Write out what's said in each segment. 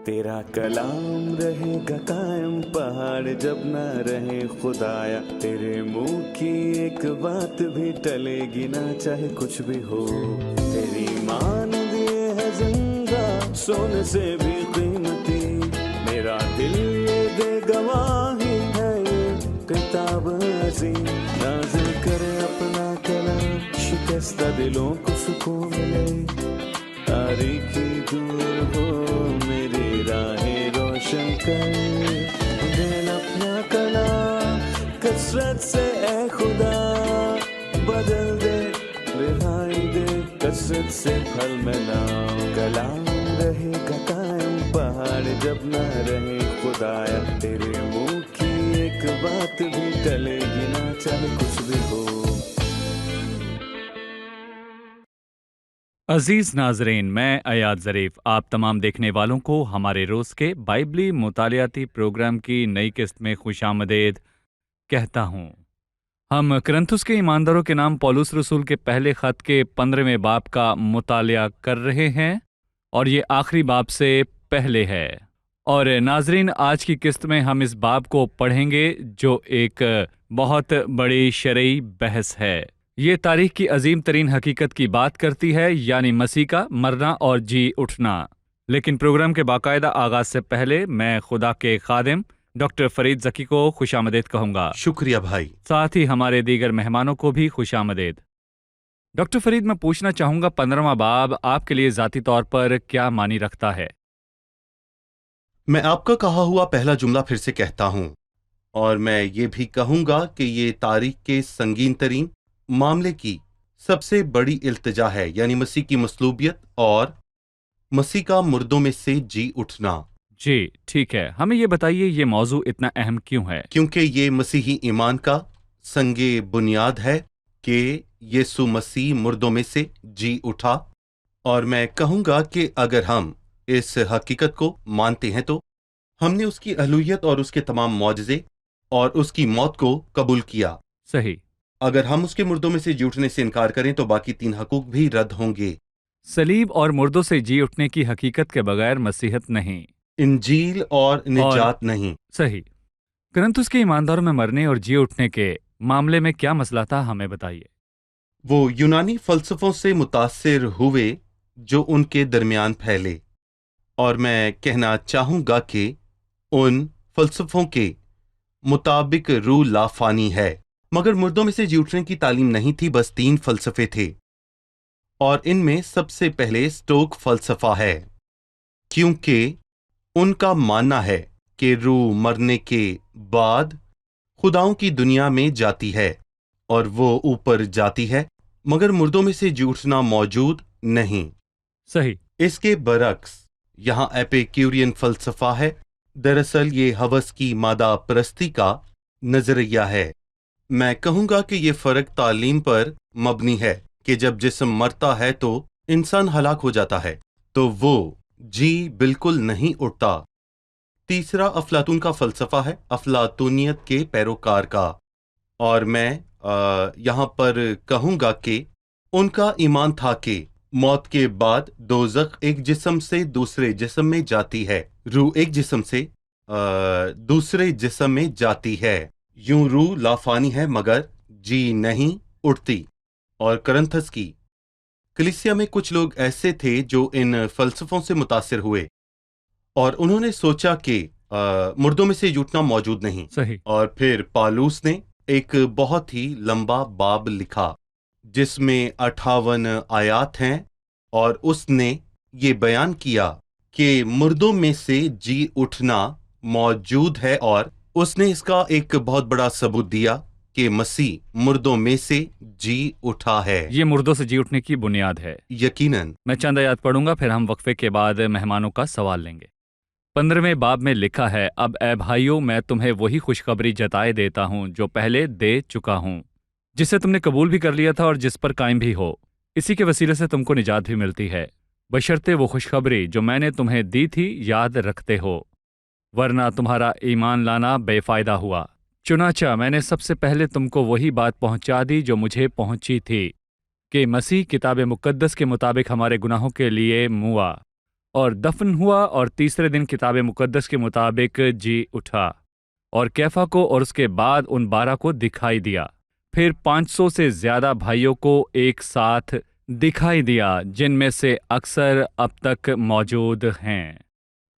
तेरा कलाम रहेगा कायम पहाड़ जब ना रहे खुदाया, तेरे मुंह की एक बात भी टलेगी ना चाहे कुछ भी हो। तेरी मान दिए है जिंदा सोने से भी कीमती, मेरा दिल ये दे गवाही है ये किताब अजीम। नाज़िल करे अपना कलाम, शिकस्ता दिलों को सुकून मिले, तारीखी दूर हो मेरी राहें रोशन कर। दिल अपना कलाम कसरत से ए खुदा बदल दे, रिहाई दे कसरत से फल मिला। कलाम रहेगा कायम पहाड़ जब ना रहे खुदाया, तेरे मुंह की एक बात भी टलेगी ना चाहे कुछ भी हो। अजीज नाजरीन, मैं अयाद ज़रीफ आप तमाम देखने वालों को हमारे रोज़ के बाइबली मुतालियाती प्रोग्राम की नई किस्त में खुशामदीद कहता हूँ। हम करंथुस के ईमानदारों के नाम पौलुस रसूल के पहले ख़त के 15वें बाब का मुतालिया कर रहे हैं और ये आखिरी बाब से पहले है। और नाजरीन, आज की किस्त में हम इस बाब को पढ़ेंगे जो एक बहुत बड़ी शरई बहस है। ये तारीख की अजीम तरीन हकीकत की बात करती है, यानी मसीह का मरना और जी उठना। लेकिन प्रोग्राम के बाकायदा आगाज से पहले मैं खुदा के खादिम डॉक्टर फरीद ज़की को खुशामदीद कहूँगा। शुक्रिया भाई। साथ ही हमारे दीगर मेहमानों को भी खुशामदीद। डॉक्टर फरीद, मैं पूछना चाहूँगा 15वां बाब आपके लिए ज़ाती तौर पर क्या मानी रखता है? मैं आपका कहा हुआ पहला जुमला फिर से कहता हूँ, और मैं ये भी कहूँगा कि ये तारीख के संगीन तरीन मामले की सबसे बड़ी इल्तिजा है, यानी मसीह की मसलूबियत और मसीह का मुर्दों में से जी उठना। जी ठीक है, हमें ये बताइए ये मौजू इतना अहम क्यों है? क्योंकि ये मसीही ईमान का संगे बुनियाद है कि यीशु मसीह मुर्दों में से जी उठा। और मैं कहूँगा कि अगर हम इस हकीकत को मानते हैं तो हमने उसकी अहलूयत और उसके तमाम मौजज़े और उसकी मौत को कबूल किया। सही। अगर हम उसके मुर्दों में से जी उठने से इनकार करें तो बाकी 3 हकूक भी रद्द होंगे। सलीब और मुर्दों से जी उठने की हकीकत के बगैर मसीहत नहीं, इंजील और निजात नहीं। सही। करंथुस के ईमानदारों में मरने और जी उठने के मामले में क्या मसला था, हमें बताइए। वो यूनानी फलसफों से मुतासिर हुए जो उनके दरमियान फैले, और मैं कहना चाहूँगा कि उन फलसफों के मुताबिक रूह लाफानी है, मगर मुर्दों में से जी उठने की तालीम नहीं थी। बस 3 फलसफे थे, और इनमें सबसे पहले स्टोक फलसफा है, क्योंकि उनका मानना है कि रूह मरने के बाद खुदाओं की दुनिया में जाती है और वो ऊपर जाती है, मगर मुर्दों में से जी उठना मौजूद नहीं। सही। इसके बरक्स यहाँ एपिक्यूरियन फलसफा है। दरअसल ये हवस की मादा परस्ती का नजरिया है। मैं कहूँगा कि ये फ़र्क तालीम पर मबनी है कि जब जिस्म मरता है तो इंसान हलाक हो जाता है, तो वो जी बिल्कुल नहीं उठता। तीसरा अफलातून का फ़लसफ़ा है, अफलातूनियत के पैरोकार का, और मैं यहाँ पर कहूँगा कि उनका ईमान था कि मौत के बाद दोज़ख एक जिस्म से दूसरे जिस्म में जाती है, रूह एक जिस्म से दूसरे जिस्म में जाती है। यूं रूह लाफानी है मगर जी नहीं उठती। और करंथस की कलीसिया में कुछ लोग ऐसे थे जो इन फलसफों से मुतासिर हुए और उन्होंने सोचा कि मुर्दों में से जी उठना मौजूद नहीं। सही। और फिर पालूस ने एक बहुत ही लंबा बाब लिखा जिसमें 58 आयात हैं, और उसने ये बयान किया कि मुर्दों में से जी उठना मौजूद है, और उसने इसका एक बहुत बड़ा सबूत दिया कि मसीह मुर्दों में से जी उठा है। ये मुर्दों से जी उठने की बुनियाद है। यकीनन। मैं चंद आयत पढ़ूंगा, फिर हम वक्फे के बाद मेहमानों का सवाल लेंगे। 15वें बाब में लिखा है, अब ऐ भाइयों, मैं तुम्हें वही खुशखबरी जताए देता हूँ जो पहले दे चुका हूँ, जिसे तुमने कबूल भी कर लिया था और जिस पर कायम भी हो। इसी के वसीले से तुमको निजात भी मिलती है, बशर्ते वो खुशखबरी जो मैंने तुम्हें दी थी याद रखते हो, वरना तुम्हारा ईमान लाना बेफायदा हुआ। चुनाचा मैंने सबसे पहले तुमको वही बात पहुंचा दी जो मुझे पहुंची थी, कि मसीह किताब मुकद्दस के मुताबिक हमारे गुनाहों के लिए मुआ اور دفن ہوا اور تیسرے دن کتاب مقدس کے مطابق جی اٹھا اور کیفا کو اور اس کے بعد ان 12 کو دکھائی دیا، پھر 500 سے زیادہ بھائیوں کو ایک ساتھ دکھائی دیا، جن میں سے اکثر اب تک موجود ہیں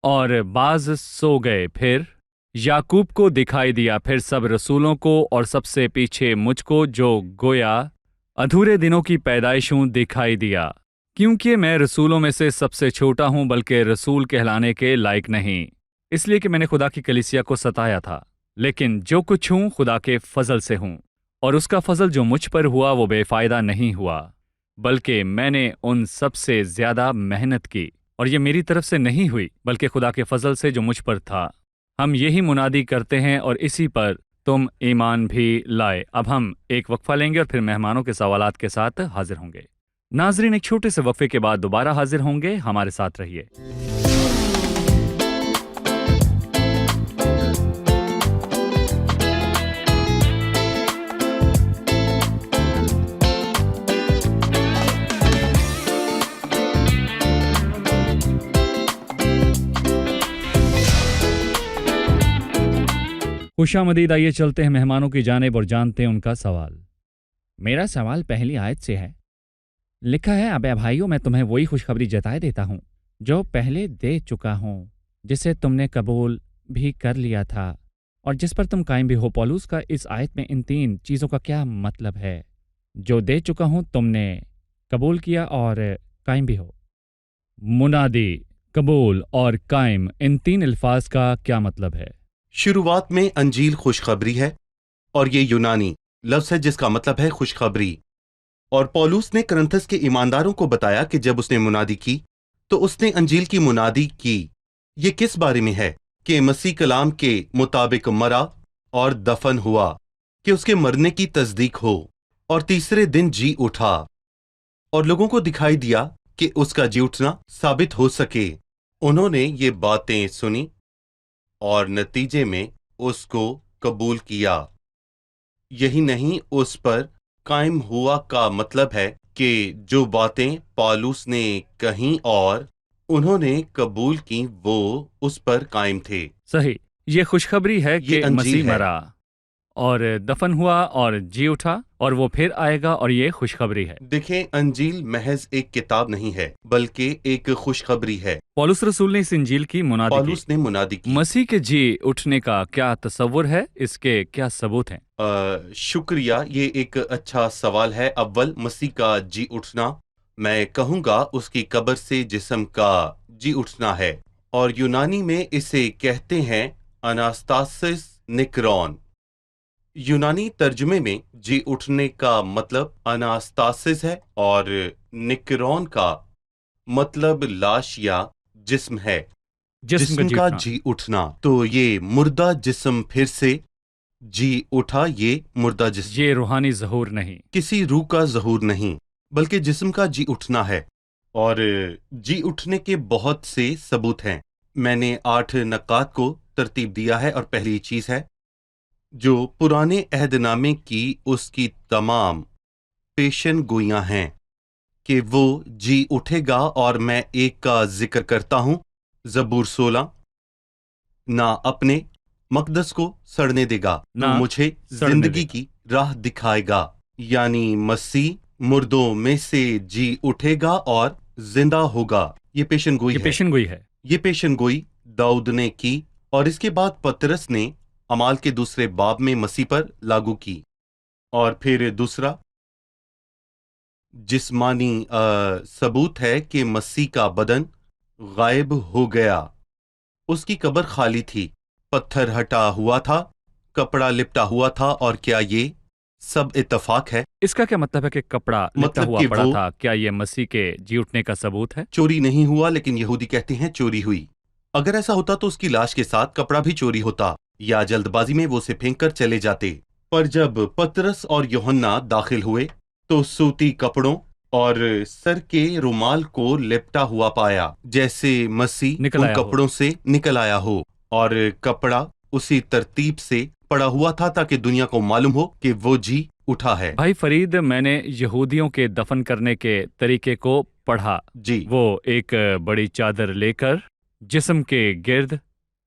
اور بعض سو گئے، پھر یعقوب کو دکھائی دیا، پھر سب رسولوں کو اور سب سے پیچھے مجھ کو جو گویا ادھورے دنوں کی پیدائش ہوں دکھائی دیا، کیونکہ میں رسولوں میں سے سب سے چھوٹا ہوں بلکہ رسول کہلانے کے لائق نہیں، اس لیے کہ میں نے خدا کی کلیسیا کو ستایا تھا، لیکن جو کچھ ہوں خدا کے فضل سے ہوں، اور اس کا فضل جو مجھ پر ہوا وہ بے فائدہ نہیں ہوا، بلکہ میں نے ان سب سے زیادہ محنت کی، اور یہ میری طرف سے نہیں ہوئی بلکہ خدا کے فضل سے جو مجھ پر تھا۔ ہم یہی منادی کرتے ہیں اور اسی پر تم ایمان بھی لائے۔ اب ہم ایک وقفہ لیں گے اور پھر مہمانوں کے سوالات کے ساتھ حاضر ہوں گے۔ ناظرین، ایک چھوٹے سے وقفے کے بعد دوبارہ حاضر ہوں گے، ہمارے ساتھ رہیے۔ خوش آمدید، آئیے چلتے ہیں مہمانوں کی جانب اور جانتے ہیں ان کا سوال۔ میرا سوال پہلی آیت سے ہے۔ لکھا ہے، اب اے بھائیوں، میں تمہیں وہی خوشخبری جتائے دیتا ہوں جو پہلے دے چکا ہوں، جسے تم نے قبول بھی کر لیا تھا اور جس پر تم قائم بھی ہو۔ پولس کا اس آیت میں ان 3 چیزوں کا کیا مطلب ہے؟ جو دے چکا ہوں، تم نے قبول کیا اور قائم بھی ہو۔ منادی، قبول اور قائم، ان 3 الفاظ کا کیا مطلب ہے؟ شروعات میں انجیل خوشخبری ہے، اور یہ یونانی لفظ ہے جس کا مطلب ہے خوشخبری، اور پولس نے کرنتھس کے ایمانداروں کو بتایا کہ جب اس نے منادی کی تو اس نے انجیل کی منادی کی۔ یہ کس بارے میں ہے؟ کہ مسیح کلام کے مطابق مرا اور دفن ہوا، کہ اس کے مرنے کی تصدیق ہو اور تیسرے دن جی اٹھا، اور لوگوں کو دکھائی دیا کہ اس کا جی اٹھنا ثابت ہو سکے۔ انہوں نے یہ باتیں سنی اور نتیجے میں اس کو قبول کیا۔ یہی نہیں، اس پر قائم ہوا کا مطلب ہے کہ جو باتیں پالوس نے کہیں اور انہوں نے قبول کی وہ اس پر قائم تھے۔ صحیح، یہ خوشخبری ہے کہ یہ انجیل مسیح ہے۔ مرا اور دفن ہوا اور جی اٹھا اور وہ پھر آئے گا، اور یہ خوشخبری ہے۔ دیکھیں، انجیل محض ایک کتاب نہیں ہے بلکہ ایک خوشخبری ہے۔ پولس رسول نے اس انجیل کی منادی کی۔ پالوس نے منادی کی۔ مسیح کے جی اٹھنے کا کیا تصور ہے؟ اس کے کیا ثبوت ہیں؟ شکریہ، یہ ایک اچھا سوال ہے۔ اول، مسیح کا جی اٹھنا، میں کہوں گا اس کی قبر سے جسم کا جی اٹھنا ہے، اور یونانی میں اسے کہتے ہیں اناستاسس نکرون۔ یونانی ترجمے میں جی اٹھنے کا مطلب اناستاسس ہے اور نکرون کا مطلب لاش یا جسم ہے۔ جسم کا جی اٹھنا، تو یہ مردہ جسم پھر سے جی اٹھا، یہ مردہ جسم، یہ روحانی ظہور نہیں، کسی روح کا ظہور نہیں، بلکہ جسم کا جی اٹھنا ہے۔ اور جی اٹھنے کے بہت سے ثبوت ہیں۔ میں نے 8 نکات کو ترتیب دیا ہے، اور پہلی چیز ہے جو پرانے عہد نامے کی اس کی تمام پیشن گوئیاں ہیں کہ وہ جی اٹھے گا، اور میں ایک کا ذکر کرتا ہوں، زبور 16، نہ اپنے مقدس کو سڑنے دے گا، نہ مجھے زندگی کی راہ دکھائے گا، یعنی مسیح مردوں میں سے جی اٹھے گا اور زندہ ہوگا۔ یہ پیشن گوئی ہے۔ یہ پیشن گوئی داؤد نے کی، اور اس کے بعد پترس نے اعمال کے 2 باب میں مسیح پر لاگو کی۔ اور پھر دوسرا جسمانی ثبوت ہے کہ مسیح کا بدن غائب ہو گیا، اس کی قبر خالی تھی، پتھر ہٹا ہوا تھا، کپڑا لپٹا ہوا تھا۔ اور کیا یہ سب اتفاق ہے؟ اس کا کیا مطلب ہے کہ کپڑا لپٹا ہوا پڑا تھا؟ کیا یہ مسیح کے جی اٹھنے کا ثبوت ہے؟ چوری نہیں ہوا، لیکن یہودی کہتے ہیں چوری ہوئی۔ اگر ایسا ہوتا تو اس کی لاش کے ساتھ کپڑا بھی چوری ہوتا، یا جلد بازی میں وہ اسے پھینک کر چلے جاتے۔ پر جب پترس اور یوحنا داخل ہوئے تو سوتی کپڑوں اور سر کے رومال کو لپٹا ہوا پایا، جیسے مسیح ان کپڑوں سے نکل آیا ہو، اور کپڑا اسی ترتیب سے پڑا ہوا تھا تاکہ دنیا کو معلوم ہو کہ وہ جی اٹھا ہے۔ بھائی فرید، میں نے یہودیوں کے دفن کرنے کے طریقے کو पढ़ा जी वो एक बड़ी चादर लेकर जिस्म के गिर्द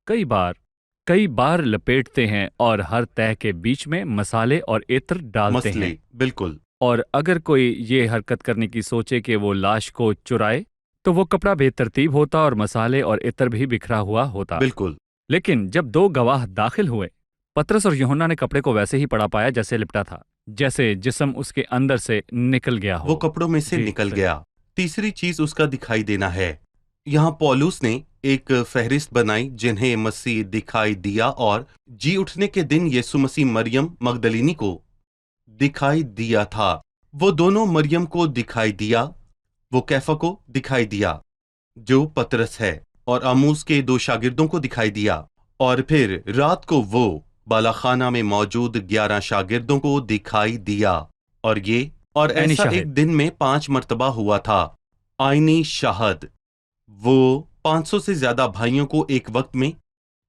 कई बार लपेटते हैं और हर तह के बीच में मसाले और इत्र डालते मसले, हैं। बिल्कुल और अगर कोई ये हरकत करने की सोचे कि वो लाश को चुराए तो वो कपड़ा बेतरतीब होता और मसाले और इत्र भी बिखरा हुआ होता। बिल्कुल लेकिन जब दो गवाह दाखिल हुए, पतरस और यूहन्ना ने कपड़े को वैसे ही पड़ा पाया जैसे लिपटा था, जैसे जिस्म उसके अंदर से निकल गया हो। वो कपड़ों में से जी, निकल सही। गया। तीसरी चीज उसका दिखाई देना है। यहाँ पौलुस ने एक फहरिस्त बनाई जिन्हें मसीह दिखाई दिया, और जी उठने के दिन यीशु मसीह मरियम मगदलिनी को दिखाई दिया था। वो दोनों मरियम को दिखाई दिया, वो कैफा को दिखाई दिया जो पतरस है, और आमूस के 2 शागिर्दों को दिखाई दिया, और फिर रात को वो बालाखाना में मौजूद 11 शागिर्दों को दिखाई दिया। और ऐनी ऐसा शाहिद। एक दिन में 5 मर्तबा हुआ था। आईनी शाहद, वो 500 से ज्यादा भाइयों को एक वक्त में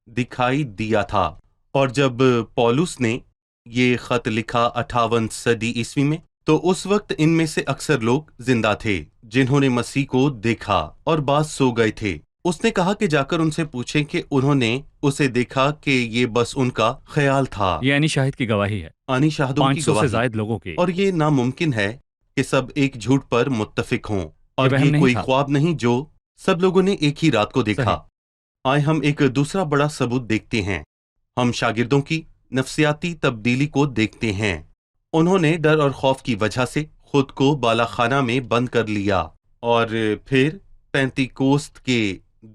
दिखाई दिया था। और जब पौलुस ने ये खत लिखा 58 सदी ईस्वी में, तो उस वक्त इनमें से अक्सर लोग जिंदा थे जिन्होंने मसीह को देखा, और बाद सो गए थे। उसने कहा कि जाकर उनसे पूछें कि उन्होंने उसे देखा कि ये बस उनका ख्याल था। ये ऐनी शाहिद की गवाही है, आनी शाहदों की 500 से गवाही। जायद लोगों की। और ये नामुमकिन है कि सब एक झूठ पर मुत्तफिक हों, और वहम ये नहीं कोई था। ख्वाब नहीं जो सब लोगों ने एक ही रात को देखा। सही। आए हम एक दूसरा बड़ा सबूत देखते हैं। हम शागिर्दों की नफ्सियाती तब्दीली को देखते हैं। उन्होंने डर और खौफ की वजह से खुद को बालाखाना में बंद कर लिया, और फिर पेंतिकोस्त के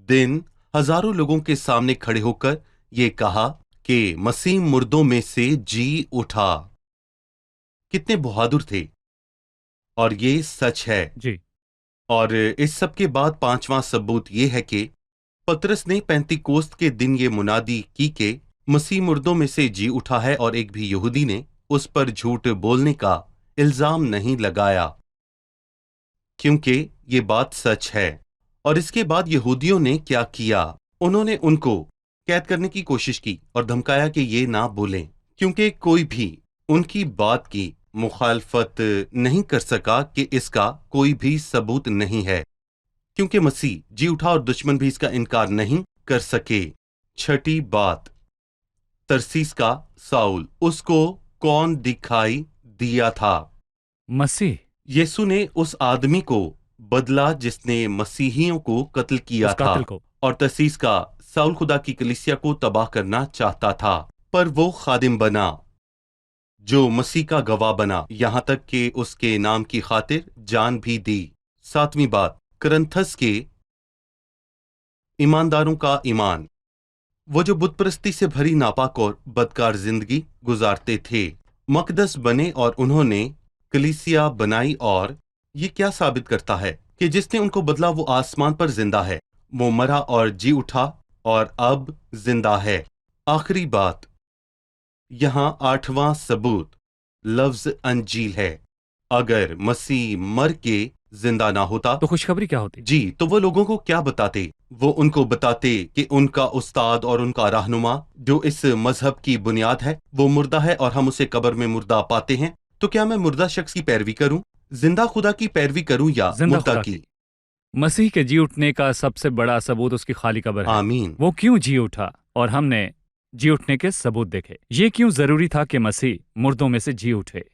दिन हजारों लोगों के सामने खड़े होकर ये कहा कि मसीह मुर्दों में से जी उठा। कितने बहादुर थे, और ये सच है। जी, और इस सब के बाद 5वां सबूत ये है कि पतरस ने पेंतिकोस्त के दिन ये मुनादी की कि मसीह मुर्दों में से जी उठा है, और एक भी यहूदी ने उस पर झूठ बोलने का इल्जाम नहीं लगाया, क्योंकि ये बात सच है। और इसके बाद यहूदियों ने क्या किया? उन्होंने उनको कैद करने की कोशिश की और धमकाया कि ये ना बोलें, क्योंकि कोई भी उनकी बात की मुखालफत नहीं कर सका कि इसका कोई भी सबूत नहीं है, क्योंकि मसीह जी उठा और दुश्मन भी इसका इनकार नहीं कर सके। छठी बात, तरसीस का साउल, उसको कौन दिखाई दिया था? मसीह। यीशु ने उस आदमी को बदला जिसने मसीहियों को कत्ल किया उस था, कातिल को। और तरसीस का साउल खुदा की कलीसिया को तबाह करना चाहता था, पर वो खादिम बना जो मसीह का गवाह बना, यहां तक कि उसके नाम की खातिर जान भी दी। 7वीं बात, करंथस के ईमानदारों का ईमान, वो जो बुतपरस्ती से भरी नापाक और बदकार जिंदगी गुजारते थे, मकदस बने और उन्होंने कलीसिया बनाई। और ये क्या साबित करता है कि जिसने उनको बदला वो आसमान पर जिंदा है, वो मरा और जी उठा और अब जिंदा है। आखिरी बात, यहाँ 8वां सबूत लफ्ज अंजील है। अगर मसीह मर के जिंदा ना होता तो खुशखबरी क्या होती? जी, तो वो लोगों को क्या बताते? वो उनको बताते कि उनका उस्ताद और उनका रहनुमा जो इस मजहब की बुनियाद है वो मुर्दा है, और हम उसे कब्र में मुर्दा पाते हैं। तो क्या मैं मुर्दा शख्स की पैरवी करूं, जिंदा खुदा की पैरवी करूं, या जिंदा मुर्दा खुदा की? की। मसीह के जी उठने का सबसे बड़ा सबूत उसकी खाली कब्र है। आमीन। वो क्यों जी उठा, और हमने जी उठने के सबूत देखे। ये क्यों जरूरी था कि मसीह मुर्दों में से जी उठे?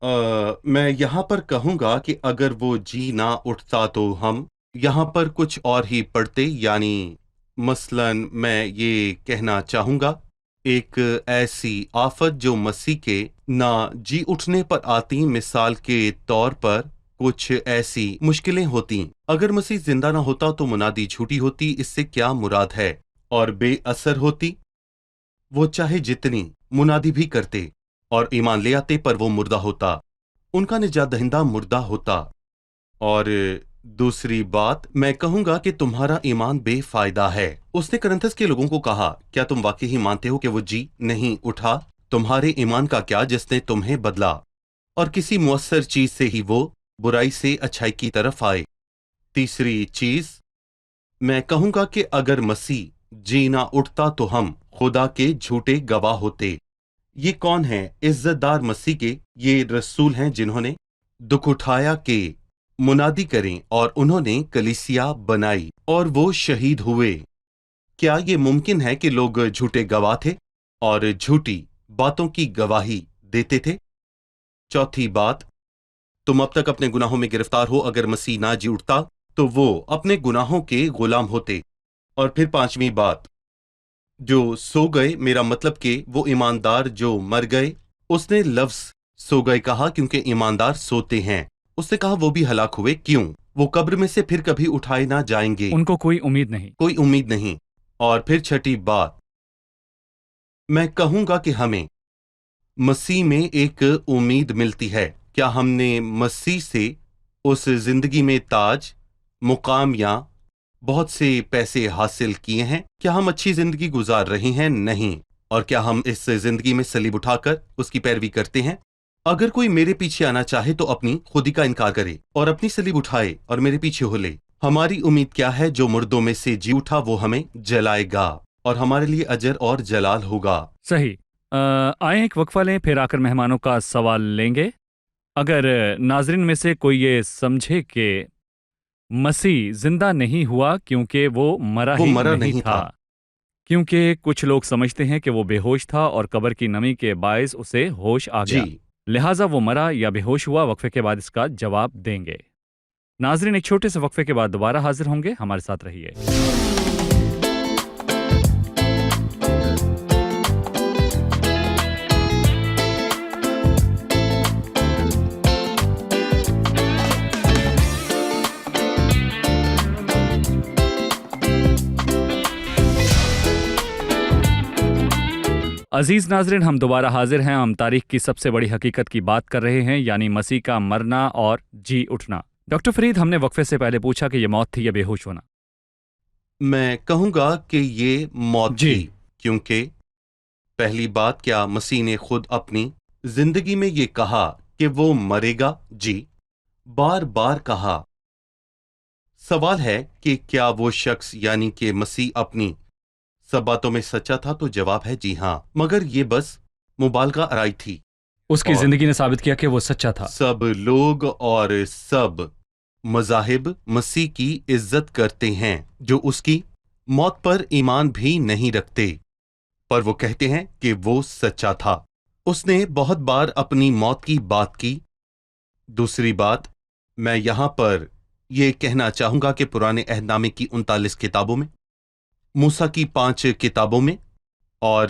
मैं यहाँ पर कहूँगा कि अगर वो जी ना उठता तो हम यहाँ पर कुछ और ही पढ़ते। यानी मसलन मैं ये कहना चाहूँगा, एक ऐसी आफत जो मसीह के ना जी उठने पर आती, मिसाल के तौर पर कुछ ऐसी मुश्किलें होती। अगर मसीह जिंदा ना होता तो मुनादी झूठी होती, इससे क्या मुराद है, और बेअसर होती। वो चाहे जितनी मुनादी भी करते और ईमान ले आते, पर वो मुर्दा होता, उनका निजात दहिंदा मुर्दा होता। और दूसरी बात, मैं कहूंगा कि तुम्हारा ईमान बेफायदा है। उसने करंथस के लोगों को कहा, क्या तुम वाकई ही मानते हो कि वो जी नहीं उठा? तुम्हारे ईमान का क्या जिसने तुम्हें बदला, और किसी मुअस्सर चीज से ही वो बुराई से अच्छाई की तरफ आए। तीसरी चीज, मैं कहूंगा कि अगर मसीह जी ना उठता तो हम खुदा के झूठे गवाह होते। ये कौन है? इज्जतदार मसीह के ये रसूल हैं जिन्होंने दुख उठाया कि मुनादी करें और उन्होंने कलीसिया बनाई और वो शहीद हुए। क्या ये मुमकिन है कि लोग झूठे गवाह थे और झूठी बातों की गवाही देते थे? चौथी बात, तुम अब तक अपने गुनाहों में गिरफ्तार हो। अगर मसीह ना जी उठता तो वो अपने गुनाहों के गुलाम होते। और फिर पांचवी बात, जो सो गए, मेरा मतलब कि वो ईमानदार जो मर गए। उसने लफ्ज सो गए कहा क्योंकि ईमानदार सोते हैं। उसने कहा वो भी हलाक हुए। क्यों? वो कब्र में से फिर कभी उठाए ना जाएंगे। उनको कोई उम्मीद नहीं। कोई उम्मीद नहीं। और फिर छठी बात, मैं कहूंगा कि हमें मसीह में एक उम्मीद मिलती है। क्या हमने मसीह से उस जिंदगी में ताज, मुकाम या बहुत से पैसे हासिल किए हैं? क्या हम अच्छी जिंदगी गुजार रहे हैं? नहीं। और क्या हम इस जिंदगी में सलीब उठाकर उसकी पैरवी करते हैं? अगर कोई मेरे पीछे आना चाहे तो अपनी खुदी का इनकार करे और अपनी सलीब उठाए और मेरे पीछे हो ले। हमारी उम्मीद क्या है? जो मुर्दों में से जी उठा वो हमें जलाएगा और हमारे लिए अजर और जलाल होगा। सही। आए एक वक्फा लें, फिर आकर मेहमानों का सवाल लेंगे। अगर नाजरीन में से कोई ये समझे कि मसीह जिंदा नहीं हुआ क्योंकि वो मरा नहीं था, क्योंकि कुछ लोग समझते हैं कि वो बेहोश था और कब्र की नमी के बायस उसे होश आ गया, लिहाजा वो मरा या बेहोश हुआ, वक्फे के बाद इसका जवाब देंगे। नाजरीन, एक छोटे से वक्फे के बाद दोबारा हाजिर होंगे, हमारे साथ रहिए। अजीज नाजरीन, हम दोबारा हाजिर हैं। हम तारीख की सबसे बड़ी हकीकत की बात कर रहे हैं, यानी मसीह का मरना और जी उठना। डॉक्टर फरीद, हमने वक्फे से पहले पूछा कि यह मौत थी या बेहोश होना। मैं कहूंगा कि ये मौत थी, क्योंकि पहली बात, क्या मसीह ने खुद अपनी जिंदगी में ये कहा कि वो मरेगा? जी, बार बार कहा। सवाल है कि क्या वो शख्स यानी कि मसीह अपनी सब बातों में सच्चा था? तो जवाब है जी हां, मगर ये बस मुबालगा आराई थी। उसकी जिंदगी ने साबित किया कि वो सच्चा था। सब लोग और सब मज़ाहिब मसीह की इज्जत करते हैं जो उसकी मौत पर ईमान भी नहीं रखते, पर वो कहते हैं कि वो सच्चा था। उसने बहुत बार अपनी मौत की बात की। दूसरी बात, मैं यहां पर यह कहना चाहूंगा कि पुराने अहदनामे की 39 किताबों में, मूसा की 5 किताबों में और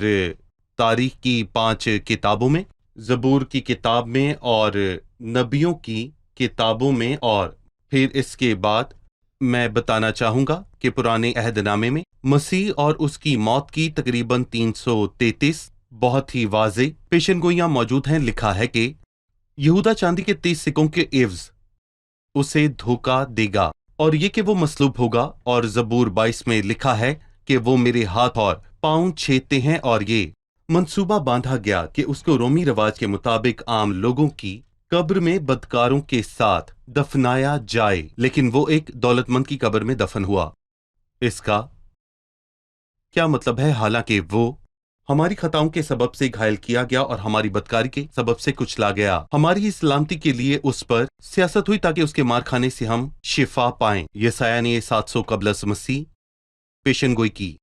तारीख की 5 किताबों में, ज़बूर की किताब में और नबियों की किताबों में, और फिर इसके बाद मैं बताना चाहूंगा कि पुराने अहदनामे में मसीह और उसकी मौत की तकरीबन 333 बहुत ही वाज़े पेशनगोइयां मौजूद हैं। लिखा है कि यहूदा चांदी के 30 सिक्कों के एवज उसे धोखा देगा और ये कि वो मसलूब होगा। और ज़बूर 22 में लिखा है कि वो मेरे हाथ और पांव छेदते हैं, और ये मंसूबा बांधा गया कि उसको रोमी रिवाज के मुताबिक आम लोगों की कब्र में बदकारों के साथ दफनाया जाए, लेकिन वो एक दौलतमंद की कब्र में दफन हुआ। इसका क्या मतलब है? हालांकि वो हमारी खताओं के सबब से घायल किया गया और हमारी बदकारी के सबब से कुचला गया। हमारी ही सलामती के लिए उस पर सियासत हुई ताकि उसके मार खाने से हम शिफा पाएं। यसाया ने 700 कबलस मसीह पेशनगोई की।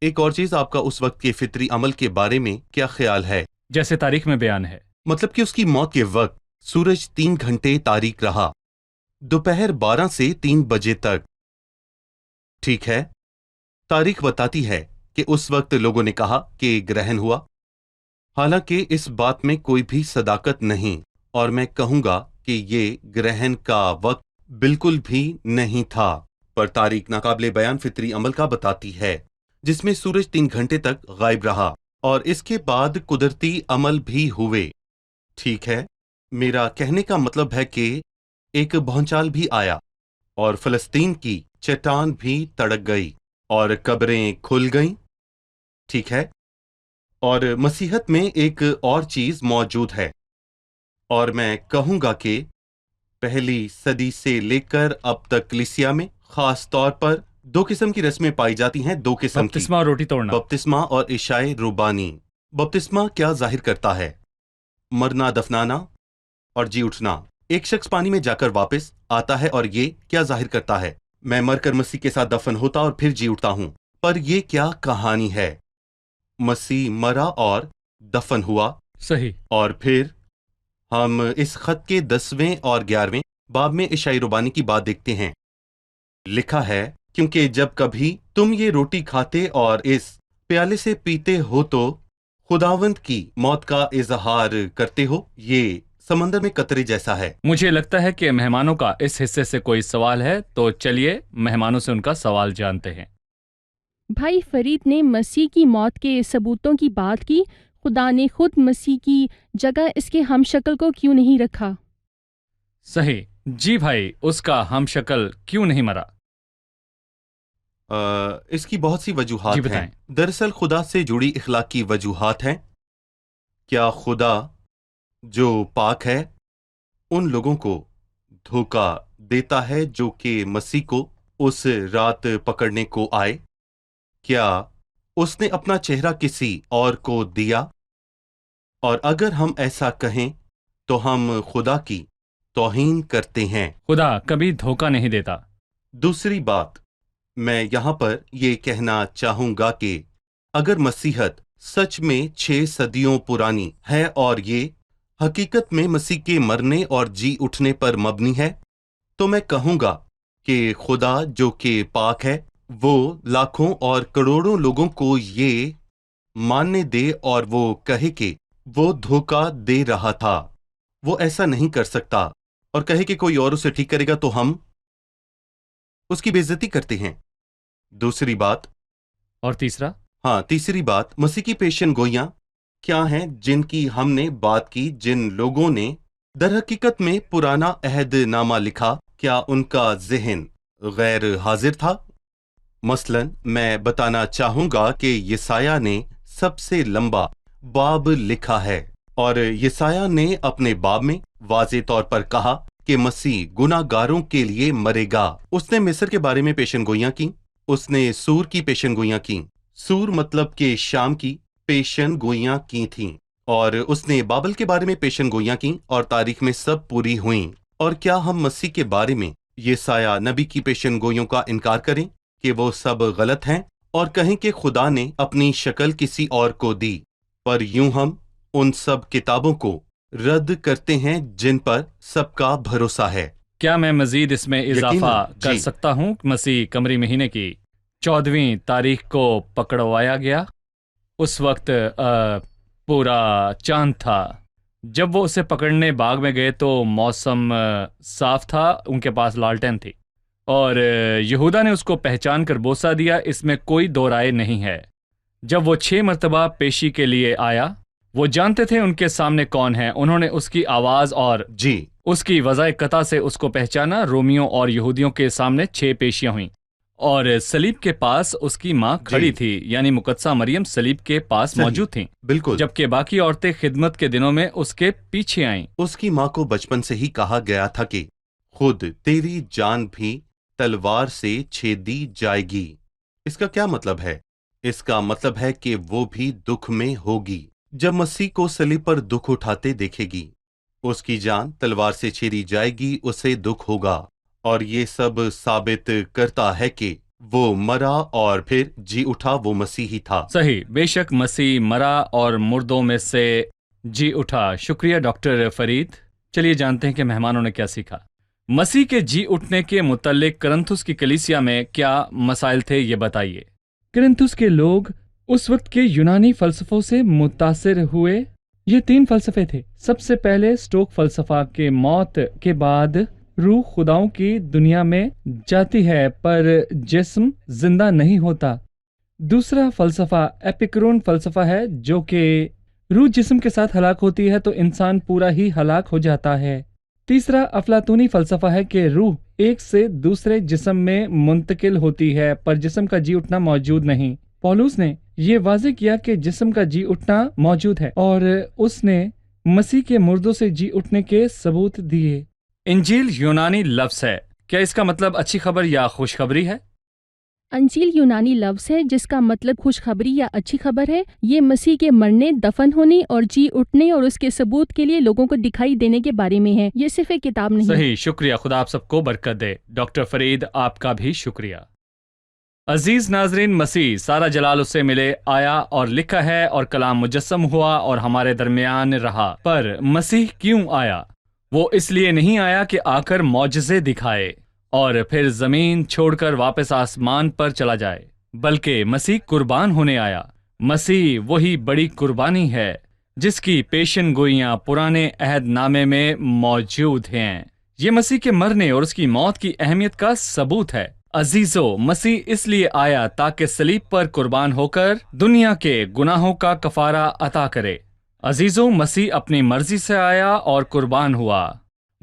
एक और चीज, आपका उस वक्त के फितरी अमल के बारे में क्या ख्याल है? जैसे तारीख में बयान है, मतलब कि उसकी मौत के वक्त सूरज 3 घंटे तारीक रहा, दोपहर 12 से 3 बजे तक। ठीक है, तारीख बताती है कि उस वक्त लोगों ने कहा कि ग्रहण हुआ, हालांकि इस बात में कोई भी सदाकत नहीं, और मैं कहूंगा कि ये ग्रहण का वक्त बिल्कुल भी नहीं था। पर तारीख नाकाबिले बयान फितरी अमल का बताती है, जिसमें सूरज 3 घंटे तक गायब रहा और इसके बाद कुदरती अमल भी हुए। ठीक है, मेरा कहने का मतलब है कि एक भौचाल भी आया और फलस्तीन की चट्टान भी तड़क गई और कब्रें खुल गईं। ठीक है, और मसीहत में एक और चीज मौजूद है, और मैं कहूंगा कि पहली सदी से लेकर अब तक कलीसिया में खास तौर पर 2 किस्म की रस्में पाई जाती हैं। 2 किस्म की, बपतिस्मा और रोटी तोड़ना। बपतिस्मा और इशाए रुबानी। बपतिस्मा क्या जाहिर करता है? मरना, दफनाना और जी उठना। ایک شخص پانی میں جا کر واپس آتا ہے اور یہ کیا ظاہر کرتا ہے؟ میں مر کر مسیح کے ساتھ دفن ہوتا اور پھر جی اٹھتا ہوں۔ پر یہ کیا کہانی ہے؟ مسیح مرا اور دفن ہوا، صحیح۔ اور پھر ہم اس خط کے 10ویں اور 11ویں باب میں عشائی ربانی کی بات دیکھتے ہیں۔ لکھا ہے، کیونکہ جب کبھی تم یہ روٹی کھاتے اور اس پیالے سے پیتے ہو تو خداوند کی موت کا اظہار کرتے ہو۔ یہ سمندر میں قطرے جیسا ہے۔ مجھے لگتا ہے کہ مہمانوں کا اس حصے سے کوئی سوال ہے، تو چلیے مہمانوں سے ان کا سوال جانتے ہیں۔ بھائی فرید نے مسیح کی موت کے ثبوتوں کی بات کی، خدا نے خود مسیح کی جگہ اس کے ہم شکل کو کیوں نہیں رکھا؟ صحیح، جی بھائی، اس کا ہم شکل کیوں نہیں مرا؟ اس کی بہت سی جی وجوہات بتائیں۔ ہیں۔ دراصل خدا سے جڑی اخلاقی وجوہات ہیں۔ کیا خدا جو پاک ہے ان لوگوں کو دھوکہ دیتا ہے جو کہ مسیح کو اس رات پکڑنے کو آئے؟ کیا اس نے اپنا چہرہ کسی اور کو دیا؟ اور اگر ہم ایسا کہیں تو ہم خدا کی توہین کرتے ہیں۔ خدا کبھی دھوکہ نہیں دیتا۔ دوسری بات، میں یہاں پر یہ کہنا چاہوں گا کہ اگر مسیحت سچ میں 6 صدیوں پرانی ہے اور یہ حقیقت میں مسیح کے مرنے اور جی اٹھنے پر مبنی ہے، تو میں کہوں گا کہ خدا جو کہ پاک ہے وہ لاکھوں اور کروڑوں لوگوں کو یہ ماننے دے اور وہ کہے کہ وہ دھوکہ دے رہا تھا۔ وہ ایسا نہیں کر سکتا، اور کہے کہ کوئی اور اسے ٹھیک کرے گا تو ہم اس کی بے عزتی کرتے ہیں۔ دوسری بات، اور تیسری بات، مسیح کی پیشن گوئیاں کیا ہیں جن کی ہم نے بات کی؟ جن لوگوں نے در حقیقت میں پرانا عہد نامہ لکھا، کیا ان کا ذہن غیر حاضر تھا؟ مثلا میں بتانا چاہوں گا کہ یسایہ نے سب سے لمبا باب لکھا ہے، اور یسایہ نے اپنے باب میں واضح طور پر کہا کہ مسیح گناہ گاروں کے لیے مرے گا۔ اس نے مصر کے بارے میں پیشن گوئیاں کی، اس نے سور کی پیشن گوئیاں کی، سور مطلب کہ شام کی پیشن گوئیاں کی تھیں، اور اس نے بابل کے بارے میں پیشن گوئیاں کی، اور تاریخ میں سب پوری ہوئیں۔ اور کیا ہم مسیح کے بارے میں یسایہ نبی کی پیشن گوئیوں کا انکار کریں کہ وہ سب غلط ہیں، اور کہیں کہ خدا نے اپنی شکل کسی اور کو دی؟ پر یوں ہم ان سب کتابوں کو رد کرتے ہیں جن پر سب کا بھروسہ ہے۔ کیا میں مزید اس میں اضافہ کر جی۔ سکتا ہوں؟ مسیح قمری مہینے کی 14ویں تاریخ کو پکڑوایا گیا۔ اس وقت پورا چاند تھا۔ جب وہ اسے پکڑنے باغ میں گئے تو موسم صاف تھا، ان کے پاس لالٹین تھی، اور یہودا نے اس کو پہچان کر بوسہ دیا، اس میں کوئی دو رائے نہیں ہے۔ جب وہ 6 مرتبہ پیشی کے لیے آیا، وہ جانتے تھے ان کے سامنے کون ہے، انہوں نے اس کی آواز اور جی، اس کی وضع قطع سے اس کو پہچانا۔ رومیوں اور یہودیوں کے سامنے 6 پیشیاں ہوئیں، اور صلیب کے پاس اس کی ماں کھڑی تھی، یعنی مقدسہ مریم صلیب کے پاس صحیح، موجود تھیں، بالکل۔ جبکہ باقی عورتیں خدمت کے دنوں میں اس کے پیچھے آئیں۔ اس کی ماں کو بچپن سے ہی کہا گیا تھا کہ خود تیری جان بھی تلوار سے چھیدی جائے گی۔ اس کا کیا مطلب ہے؟ اس کا مطلب ہے کہ وہ بھی دکھ میں ہوگی۔ جب مسیح کو صلیب پر دکھ اٹھاتے دیکھے گی، اس کی جان تلوار سے چھیری جائے گی، اسے دکھ ہوگا، اور یہ سب ثابت کرتا ہے کہ وہ مرا اور پھر جی اٹھا، وہ مسیح ہی تھا۔ صحیح، بے شک مسیح مرا اور مردوں میں سے جی اٹھا۔ شکریہ ڈاکٹر فرید۔ چلیے جانتے ہیں کہ مہمانوں نے کیا سیکھا۔ مسیح کے جی اٹھنے کے متعلق کرنتھس کی کلیسیا میں کیا مسائل تھے، یہ بتائیے۔ کرنتھس کے لوگ اس وقت کے یونانی فلسفوں سے متاثر ہوئے۔ یہ 3 فلسفے تھے۔ سب سے پہلے سٹوک فلسفہ کے موت کے بعد روح خداؤں کی دنیا میں جاتی ہے پر جسم زندہ نہیں ہوتا۔ دوسرا فلسفہ ایپیکورین فلسفہ ہے، جو کہ روح جسم کے ساتھ ہلاک ہوتی ہے تو انسان پورا ہی ہلاک ہو جاتا ہے۔ تیسرا افلاطونی فلسفہ ہے کہ روح ایک سے دوسرے جسم میں منتقل ہوتی ہے پر جسم کا جی اٹھنا موجود نہیں۔ پولس نے یہ واضح کیا کہ جسم کا جی اٹھنا موجود ہے، اور اس نے مسیح کے مردوں سے جی اٹھنے کے ثبوت دیے۔ انجیل یونانی لفظ ہے، کیا اس کا مطلب اچھی خبر یا خوشخبری ہے؟ انجیل یونانی لفظ ہے جس کا مطلب خوشخبری یا اچھی خبر ہے۔ یہ مسیح کے مرنے، دفن ہونے اور جی اٹھنے اور اس کے ثبوت کے لیے لوگوں کو دکھائی دینے کے بارے میں ہے۔ یہ صرف ایک کتاب نہیں۔ صحیح، شکریہ، خدا آپ سب کو برکت دے۔ ڈاکٹر فرید، آپ کا بھی شکریہ۔ عزیز ناظرین، مسیح سارا جلال اس سے ملے آیا اور لکھا ہے اور کلام مجسم ہوا اور ہمارے درمیان رہا۔ پر مسیح کیوں آیا؟ وہ اس لیے نہیں آیا کہ آ کر معجزے دکھائے اور پھر زمین چھوڑ کر واپس آسمان پر چلا جائے، بلکہ مسیح قربان ہونے آیا۔ مسیح وہی بڑی قربانی ہے جس کی پیشن گوئیاں پرانے عہد نامے میں موجود ہیں۔ یہ مسیح کے مرنے اور اس کی موت کی اہمیت کا ثبوت ہے۔ عزیزو، مسیح اس لیے آیا تاکہ صلیب پر قربان ہو کر دنیا کے گناہوں کا کفارہ عطا کرے۔ عزیزو، مسیح اپنی مرضی سے آیا اور قربان ہوا۔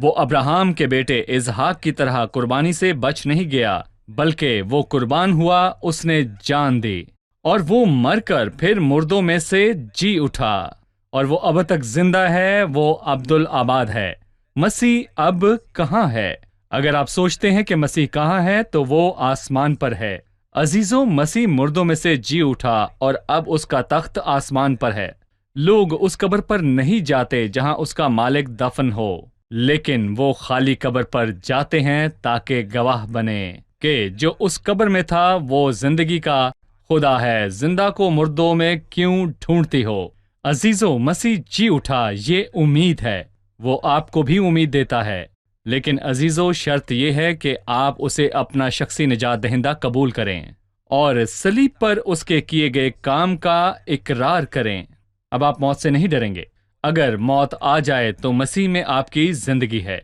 وہ ابراہیم کے بیٹے اسحاق کی طرح قربانی سے بچ نہیں گیا، بلکہ وہ قربان ہوا، اس نے جان دی اور وہ مر کر پھر مردوں میں سے جی اٹھا، اور وہ اب تک زندہ ہے، وہ عبدالآباد ہے۔ مسیح اب کہاں ہے؟ اگر آپ سوچتے ہیں کہ مسیح کہاں ہے تو وہ آسمان پر ہے۔ عزیزو، مسیح مردوں میں سے جی اٹھا اور اب اس کا تخت آسمان پر ہے۔ لوگ اس قبر پر نہیں جاتے جہاں اس کا مالک دفن ہو، لیکن وہ خالی قبر پر جاتے ہیں تاکہ گواہ بنے کہ جو اس قبر میں تھا وہ زندگی کا خدا ہے۔ زندہ کو مردوں میں کیوں ڈھونڈتی ہو؟ عزیزو، مسیح جی اٹھا، یہ امید ہے۔ وہ آپ کو بھی امید دیتا ہے، لیکن عزیزو، شرط یہ ہے کہ آپ اسے اپنا شخصی نجات دہندہ قبول کریں اور صلیب پر اس کے کیے گئے کام کا اقرار کریں۔ اب آپ موت سے نہیں ڈریں گے۔ اگر موت آ جائے تو مسیح میں آپ کی زندگی ہے۔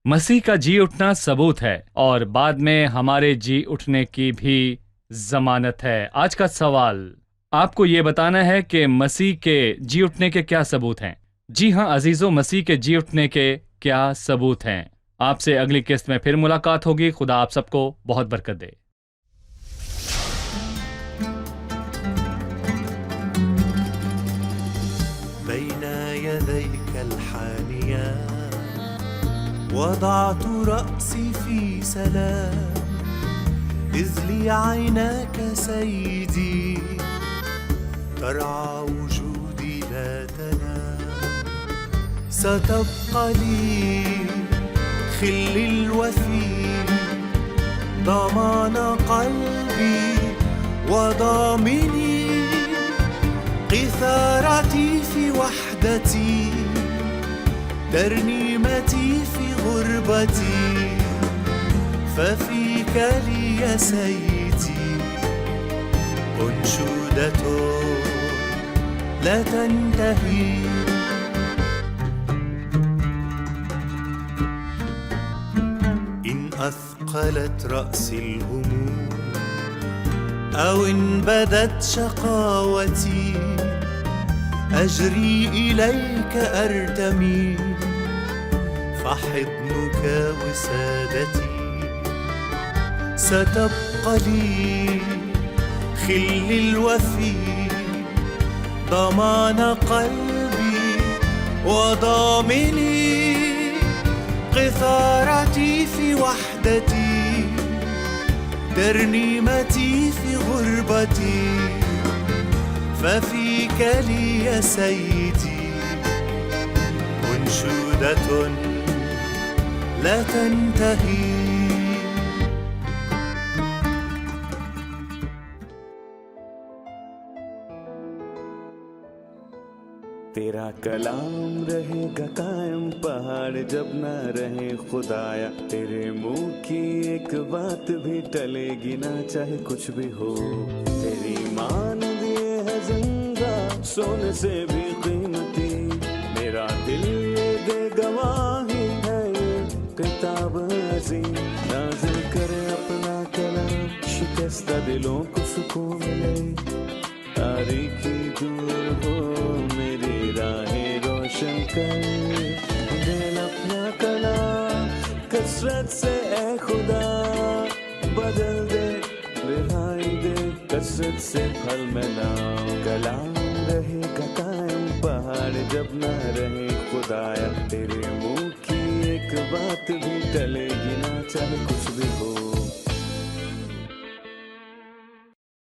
مسیح کا جی اٹھنا ثبوت ہے اور بعد میں ہمارے جی اٹھنے کی بھی ضمانت ہے۔ آج کا سوال آپ کو یہ بتانا ہے کہ مسیح کے جی اٹھنے کے کیا ثبوت ہیں۔ جی ہاں عزیزو، مسیح کے جی اٹھنے کے کیا ثبوت ہیں۔ آپ سے اگلی قسط میں پھر ملاقات ہوگی۔ خدا آپ سب کو بہت برکت دے۔ بين يديك الحانية وضعت رأسي في سلام، إذ لي عيناك سيدي ترعى وجودي لا تنام. ستبقى لي خلي الوفي ضمان قلبي وضامني، قيثارتي في وحدتي ترنيمتي في غربتي، ففيك لي يا سيدي أنشودة لا تنتهي. إن أثقلت رأسي الهموم أو إن بدت شقاوتي، أجري إليك أرتمي فحضنك وسادتي. ستبقى لي خلي الوفي ضمان قلبي وضامني، قيثارتي في وحدتي ترنيمتي في غربتي، ففيك لي يا سيدي أنشودة لا تنتهي. تیرا کلام رہے گا قائم پہاڑ جب نہ رہے خدایا، تیرے منہ کی ایک بات بھی ٹلے گی نہ چاہے کچھ بھی ہو. تیری مان دیے ہے زندہ سونے سے بھی قیمتی، میرا دل یہ دے گواہی ہے یہ کتاب عظیم. نازل کرے اپنا کلام شکستہ دلوں کو سکون ملے، تاریکی دور ہو میری راہیں روشن کر. دل اپنا کلام کثرت سے اے خدا بدل دے، رہائی دے کثرت سے پھل میں لاؤ. کلام رہے گا قائم پہاڑ جب نہ رہے خدایا، تیرے منہ کی ایک بات بھی ٹلے گی نہ چاہے کچھ بھی ہو.